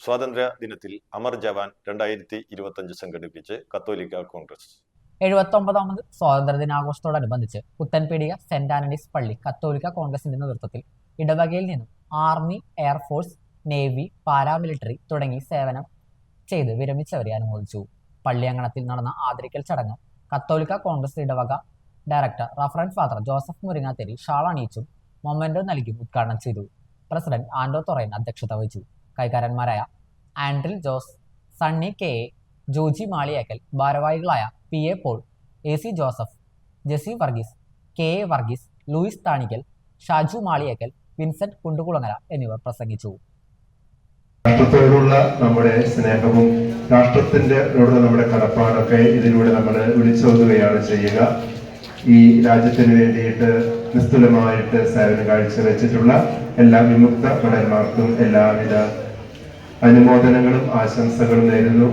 സ്വാതന്ത്ര്യ ദിനത്തിൽ അമർ ജവാൻ 2025 സംഘടിപ്പിച്ച് കത്തോലിക്ക കോൺഗ്രസ്. 79ാമത് സ്വാതന്ത്ര്യ ദിനാഘോഷത്തോടനുബന്ധിച്ച് പുത്തൻപീടിക സെന്റ് ആന്റണീസ് പള്ളി കത്തോലിക്ക കോൺഗ്രസിന്റെ നേതൃത്വത്തിൽ ഇടവകയിൽ നിന്നും ആർമി, എയർഫോഴ്സ്, നേവി, പാരാമിലിറ്ററി തുടങ്ങി സേവനം ചെയ്ത് വിരമിച്ചവരെ അനുമോദിച്ചു. പള്ളിയങ്കണത്തിൽ നടന്ന ആദരിക്കൽ ചടങ്ങ് കത്തോലിക്ക കോൺഗ്രസ് ഇടവക ഡയറക്ടർ റഫറന്റ് ഫാദർ ജോസഫ് മുരിങ്ങാത്തേരി ഷാൾ അണിയിച്ചും മൊമെന്റോ നൽകിയും ഉദ്ഘാടനം ചെയ്തു. പ്രസിഡന്റ് ആൻഡോ തൊറൈൻ അധ്യക്ഷത വഹിച്ചു. കൈക്കാരന്മാരായ Andril Jose, Sunny K A, Joji Maliyekkal, ഭാരവാഹികളായ P A Paul, A C Joseph, Jessy Varghese, K A Varghese, Louis Thanikkal, Shaju Maliyekkal, Vincent Kundukulangara എന്നിവർ പ്രസംഗിച്ചു. രാഷ്ട്രത്തോടുള്ള നമ്മുടെ സ്നേഹവും രാഷ്ട്രത്തിനോടുള്ള നമ്മുടെ കടപ്പാടൊക്കെ ഇതിലൂടെ നമ്മൾ വിളിച്ചോതുകയാണ് ചെയ്യുക. ഈ രാജ്യത്തിന് വേണ്ടിയിട്ട് നിസ്തുലമായിട്ട് സേവനം കാഴ്ചവെച്ചിട്ടുള്ള എല്ലാ വിമുക്ത ഭടന്മാർക്കും എല്ലാവിധ അനുമോദനങ്ങളും ആശംസകളും നേരുന്നു.